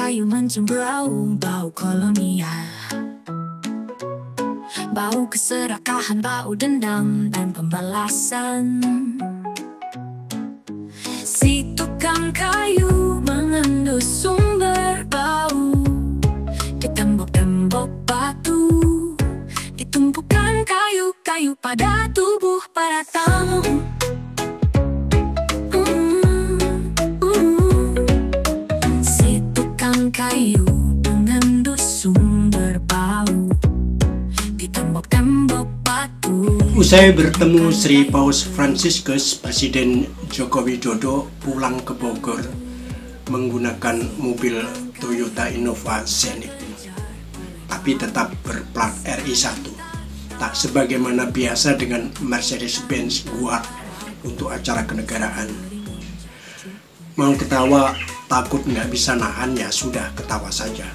kayu mencemberau, bau kolonial, bau keserakahan, bau dendam dan pembalasan. Si tukang kayu mengendus sumber bau di tembok-tembok batu, ditumpukan kayu-kayu pada tubuh para tamu. Si tukang kayu mengendus sumber bau di tembok-tembok batu. Usai bertemu Sri Paus Fransiskus, Presiden Joko Widodo pulang ke Bogor menggunakan mobil Toyota Innova Zenith, tapi tetap berplat RI1, tak sebagaimana biasa dengan Mercedes-Benz Guard untuk acara kenegaraan. Mau ketawa, takut nggak bisa nahan, ya sudah ketawa saja.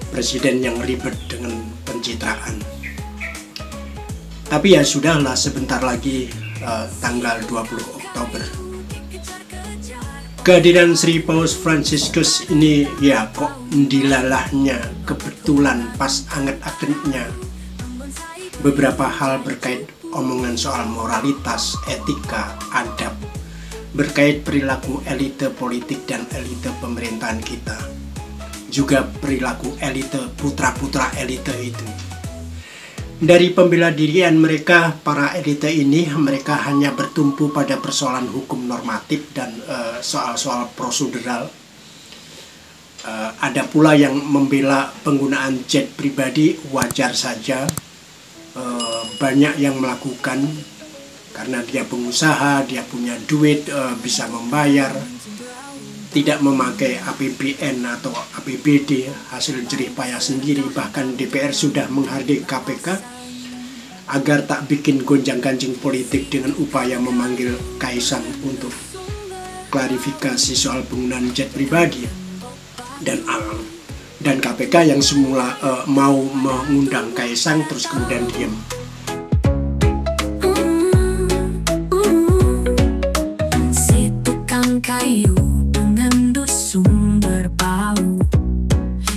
Presiden yang ribet dengan pencitraan. Tapi ya sudahlah, sebentar lagi tanggal 20 Oktober. Kehadiran Sri Paus Fransiskus ini ya kok dilalahnya kebetulan pas anget-angetnya beberapa hal berkait omongan soal moralitas, etika, adab, berkait perilaku elite politik dan elite pemerintahan kita, juga perilaku elite putra-putra elite itu. Dari pembela dirian mereka, para elite ini, mereka hanya bertumpu pada persoalan hukum normatif dan soal-soal prosedural. Ada pula yang membela penggunaan jet pribadi, wajar saja. Banyak yang melakukan karena dia pengusaha, dia punya duit, bisa membayar, tidak memakai APBN atau APBD, hasil jerih payah sendiri. Bahkan DPR sudah menghargai KPK agar tak bikin gonjang-ganjing politik dengan upaya memanggil Kaisang untuk klarifikasi soal penggunaan jet pribadi. Dan KPK yang semula mau mengundang Kaisang terus kemudian diam. Si tukang kayu mengendus sumber bau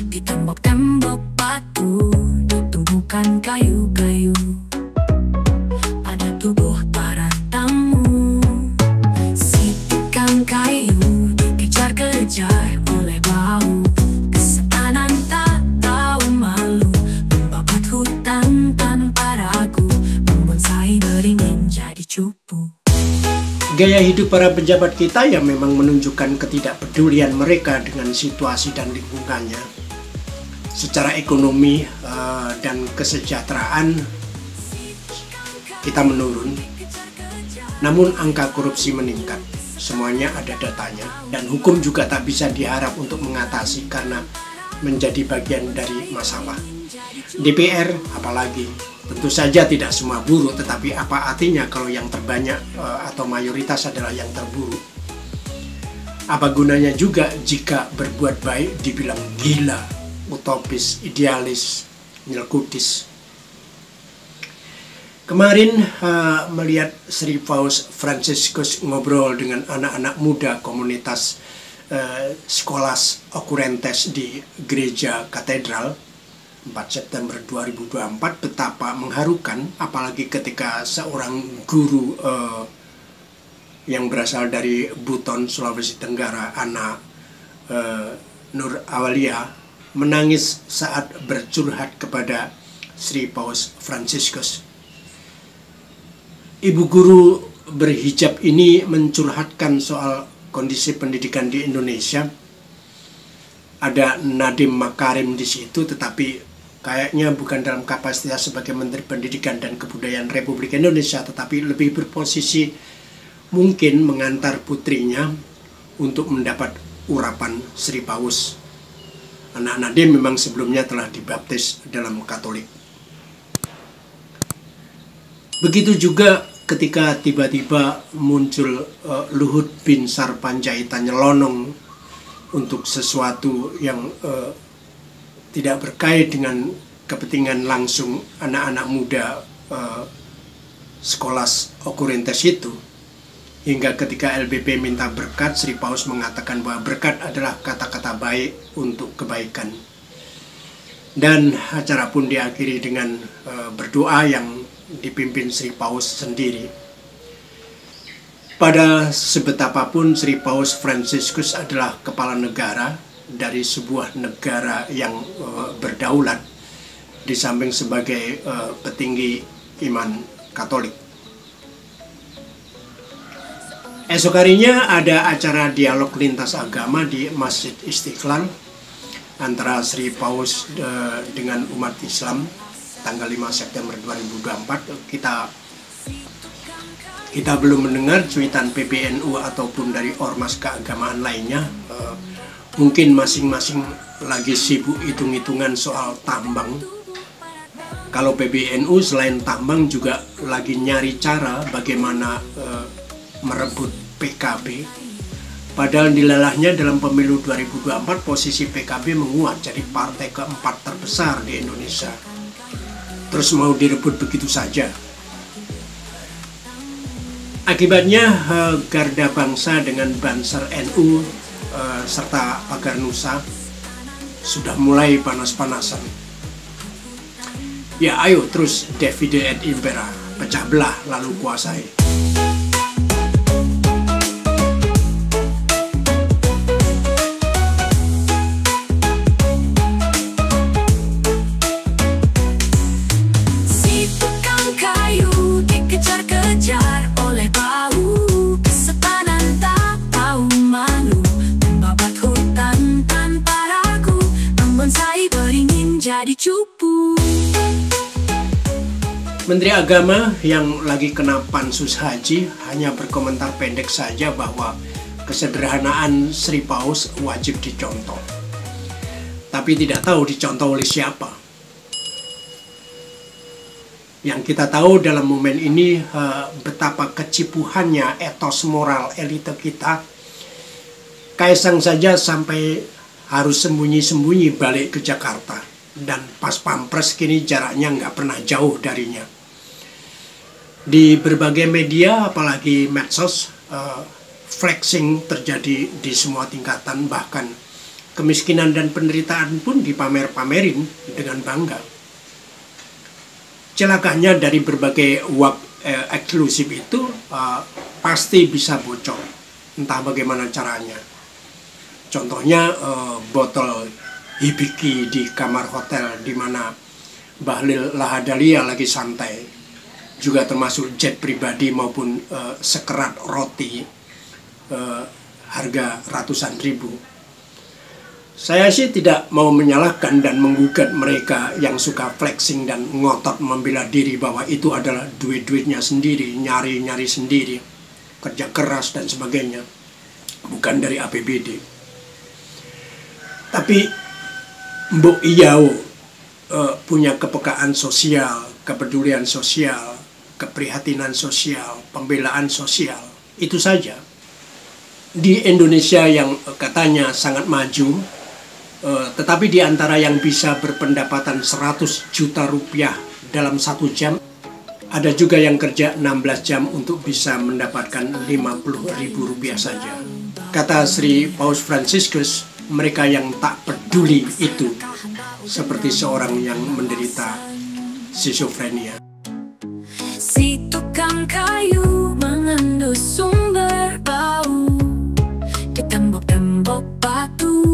di tembok-tembok batu, ditumbuhkan kayu-kayu pada tubuh para tamu. Si tukang kayu dikejar-kejar oleh bau kesetanan, tak tahu malu, membabat hutan tanpa ragu, membonsai beringin jadi cupu. Gaya hidup para pejabat kita yang memang menunjukkan ketidakpedulian mereka dengan situasi dan lingkungannya. Secara ekonomi dan kesejahteraan kita menurun, namun angka korupsi meningkat. Semuanya ada datanya, dan hukum juga tak bisa diharap untuk mengatasi karena menjadi bagian dari masalah. DPR apalagi, tentu saja tidak semua buruk, tetapi apa artinya kalau yang terbanyak atau mayoritas adalah yang terburuk? Apa gunanya juga jika berbuat baik dibilang gila, utopis, idealis, nyelkutis? Kemarin melihat Sri Paus Fransiskus ngobrol dengan anak-anak muda komunitas Scholas Occurrentes di Gereja Katedral 4 September 2024 betapa mengharukan, apalagi ketika seorang guru yang berasal dari Buton, Sulawesi Tenggara, Ana Nur Awalia, menangis saat bercurhat kepada Sri Paus Fransiskus. Ibu guru berhijab ini mencurhatkan soal kondisi pendidikan di Indonesia. Ada Nadiem Makarim di situ, tetapi kayaknya bukan dalam kapasitas sebagai Menteri Pendidikan dan Kebudayaan Republik Indonesia, tetapi lebih berposisi mungkin mengantar putrinya untuk mendapat urapan Sri Paus. Anak Nadiem memang sebelumnya telah dibaptis dalam Katolik. Begitu juga ketika tiba-tiba muncul Luhut Binsar Panjaitan nyelonong untuk sesuatu yang tidak berkait dengan kepentingan langsung anak-anak muda Scholas Occurrentes itu, Hingga ketika LBP minta berkat, Sri Paus mengatakan bahwa berkat adalah kata-kata baik untuk kebaikan. Dan acara pun diakhiri dengan berdoa yang dipimpin Sri Paus sendiri. Pada sebetapapun Sri Paus Fransiskus adalah kepala negara dari sebuah negara yang berdaulat, di samping sebagai petinggi iman Katolik. Esok harinya ada acara dialog lintas agama di Masjid Istiqlal antara Sri Paus dengan umat Islam tanggal 5 September 2024. Kita belum mendengar cuitan PBNU ataupun dari ormas keagamaan lainnya. Mungkin masing-masing lagi sibuk hitung-hitungan soal tambang. Kalau PBNU selain tambang juga lagi nyari cara bagaimana merebut PKB. Padahal dilalahnya dalam pemilu 2024 posisi PKB menguat jadi partai keempat terbesar di Indonesia. Terus mau direbut begitu saja. Akibatnya Garda Bangsa dengan Banser NU serta Pagar Nusa sudah mulai panas-panasan. Ya ayo terus divide et impera, pecah belah lalu kuasai. Si tukang kayu dikejar-kejar oleh bau kesetanan, tak tahu malu, membabat hutan tanpa ragu, membonsai beringin jadi cupu. Menteri Agama yang lagi kena pansus haji hanya berkomentar pendek saja bahwa kesederhanaan Sri Paus wajib dicontoh. Tapi tidak tahu dicontoh oleh siapa. Yang kita tahu dalam momen ini betapa kecipuhannya etos moral elite kita. Kaisang saja sampai harus sembunyi-sembunyi balik ke Jakarta. Dan pas pampres kini jaraknya nggak pernah jauh darinya. Di berbagai media, apalagi medsos, flexing terjadi di semua tingkatan, bahkan kemiskinan dan penderitaan pun dipamer-pamerin dengan bangga. Celakanya dari berbagai web eksklusif itu pasti bisa bocor, entah bagaimana caranya. Contohnya botol hibiki di kamar hotel di mana Bahlil Lahadalia lagi santai. Juga termasuk jet pribadi maupun sekerat roti harga ratusan ribu. Saya sih tidak mau menyalahkan dan menggugat mereka yang suka flexing dan ngotot membela diri bahwa itu adalah duit-duitnya sendiri, nyari-nyari sendiri, kerja keras dan sebagainya, bukan dari APBD. Tapi Mbok Iyao punya kepekaan sosial, kepedulian sosial, keprihatinan sosial, pembelaan sosial. Itu saja. Di Indonesia yang katanya sangat maju, tetapi di antara yang bisa berpendapatan 100 juta rupiah dalam 1 jam, ada juga yang kerja 16 jam untuk bisa mendapatkan 50.000 rupiah saja. Kata Sri Paus Fransiskus, mereka yang tak peduli itu seperti seorang yang menderita skizofrenia. Si tukang kayu mengendus sumber bau di tembok-tembok batu,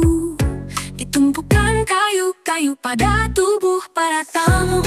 ditumpukan kayu-kayu pada tubuh para tamu.